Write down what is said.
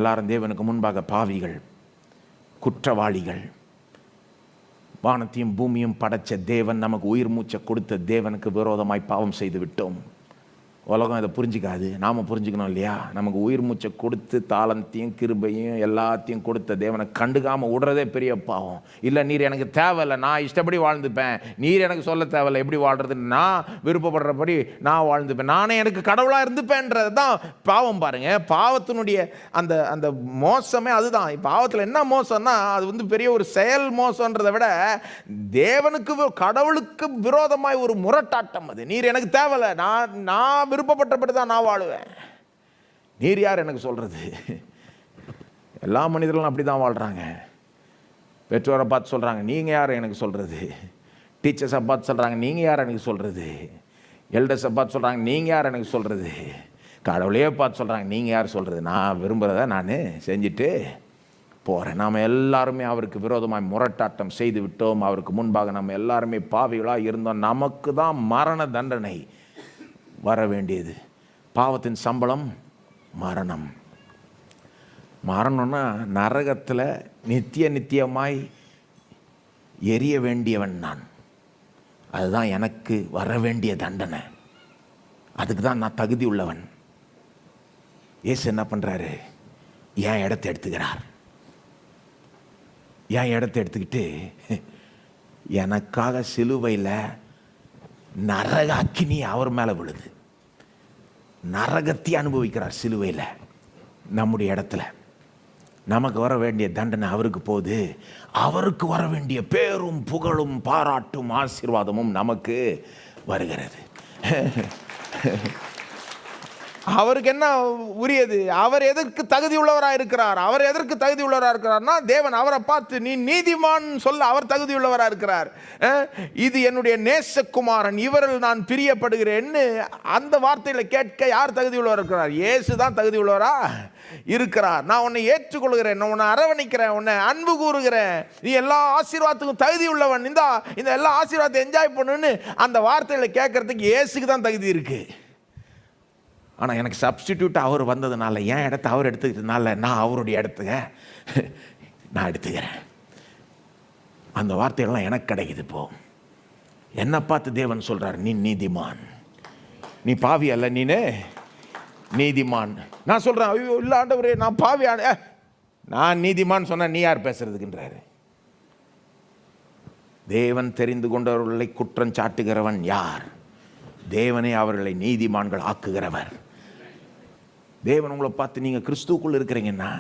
எல்லாரும் தேவனுக்கு முன்பாக பாவிகள், குற்றவாளிகள். வானத்தையும் பூமியும் படைச்ச தேவன், நமக்கு உயிர் மூச்சை கொடுத்த தேவனுக்கு விரோதமாய் பாவம் செய்து விட்டோம். உலகம் இதை புரிஞ்சிக்காது, நாம் புரிஞ்சுக்கணும் இல்லையா? நமக்கு உயிர் மூச்சை கொடுத்து தாளத்தையும் கிருபையும் எல்லாத்தையும் கொடுத்த தேவனை கண்டுக்காமல் விடுறதே பெரிய பாவம். இல்லை, நீர் எனக்கு தேவையில்லை, நான் இஷ்டப்படி வாழ்ந்துப்பேன், நீர் எனக்கு சொல்ல தேவையில்லை எப்படி வாழ்கிறது, நான் விருப்பப்படுறபடி நான் வாழ்ந்துப்பேன், நானே எனக்கு கடவுளாக இருந்துப்பேன்றது தான் பாவம். பாருங்கள், பாவத்தினுடைய அந்த அந்த மோசமே அதுதான். பாவத்தில் என்ன மோசம்னா, அது பெரிய ஒரு செயல் மோசன்றதை விட தேவனுக்கு கடவுளுக்கு விரோதமாய் ஒரு முரட்டாட்டம். அது நீர் எனக்கு தேவையில்லை, நான் விருப்பப்பட்டபடி தான் நான் வாழுவேன். நீர் யார் எனக்கு சொல்றது? எல்லா மனிதர்களும் அப்படி தான் வாழ்றாங்க. பெற்றோரை பார்த்து சொல்றாங்க, நீங்க யார் எனக்கு சொல்றது? டீச்சர்ஸை பார்த்து சொல்றாங்க, நீங்க யார் எனக்கு சொல்றது? எல்டர்ஸை பார்த்து சொல்றாங்க, நீங்க யார் எனக்கு சொல்றது? கடவுளையே பார்த்து சொல்றாங்க, நீங்க யார் சொல்றது? நான் விரும்புகிறத நான் செஞ்சுட்டு போகிறேன். நாம் எல்லாருமே அவருக்கு விரோதமாக முரட்டாட்டம் செய்து விட்டோம். அவருக்கு முன்பாக நம்ம எல்லாருமே பாவிகளாக இருந்தோம். நமக்கு தான் மரண தண்டனை வர வேண்டியது. பாவத்தின் சம்பளம் மரணம். மரணம்னா நரகத்தில் நித்தியமாய் எரிய வேண்டியவன் நான். அதுதான் எனக்கு வர வேண்டிய தண்டனை. அதுக்கு தான் நான் தகுதி உள்ளவன். இயேசு என்ன பண்ணுறாரு? என் இடத்தை எடுத்துக்கிறார். என் இடத்தை எடுத்துக்கிட்டு எனக்காக சிலுவையில் நரக அக்கினி அவர் மேலே விழுது. நரகத்தை அனுபவிக்கிறார் சிலுவையில் நம்முடைய இடத்துல. நமக்கு வர வேண்டிய தண்டனை அவருக்கு போகுது. அவருக்கு வர வேண்டிய பேரும் புகழும் பாராட்டும் ஆசீர்வாதமும் நமக்கு வருகிறது. அவருக்கு என்ன உரியது? அவர் எதற்கு தகுதி உள்ளவராக இருக்கிறார்? அவர் எதற்கு தகுதி உள்ளவராக இருக்கிறார்னா, தேவன் அவரை பார்த்து நீ நீதிமான் சொல்ல அவர் தகுதி உள்ளவராக இருக்கிறார். இது என்னுடைய நேசகுமாரன், இவரில் நான் பிரியப்படுகிறேன்னு அந்த வார்த்தையில் கேட்க யார் தகுதி உள்ளவர் இருக்கிறார்? இயேசு தான் தகுதி உள்ளவரா இருக்கிறார். நான் உன்னை ஏற்றுக்கொள்கிறேன், நான் உன்னை அரவணைக்கிறேன், உன்னை அன்பு கூறுகிறேன், நீ எல்லா ஆசீர்வாதத்துக்கும் தகுதி உள்ளவன், இந்த எல்லா ஆசீர்வாதத்தை என்ஜாய் பண்ணுன்னு அந்த வார்த்தையில் கேட்கறதுக்கு இயேசுக்கு தான் தகுதி இருக்கு. ஆனால் எனக்கு சப்ஸ்டிடியூட் அவர் வந்ததுனால, என் இடத்த அவர் எடுத்துக்கிட்டதுனால நான் அவருடைய இடத்துக்கு நான் எடுத்துக்கிறேன். அந்த வார்த்தைகள்லாம் எனக்கு கிடைக்குது. இப்போ என்னை பார்த்து தேவன் சொல்கிறார், நீ நீதிமான், நீ பாவி அல்ல, நீனு நீதிமான். நான் சொல்கிறேன், ஐயோ இல்லை ஆண்டவரே, நான் பாவியான, நான் நீதிமான் சொன்னால் நீ யார் பேசுறதுக்குன்றாரு. தேவன் தெரிந்து கொண்டவர்களை குற்றம் சாட்டுகிறவன் யார்? தேவனே அவர்களை நீதிமான்கள் ஆக்குகிறவர். தேவன் உங்களை பார்த்து நீங்கள் கிறிஸ்துவுக்குள் இருக்கிறீங்கன்னா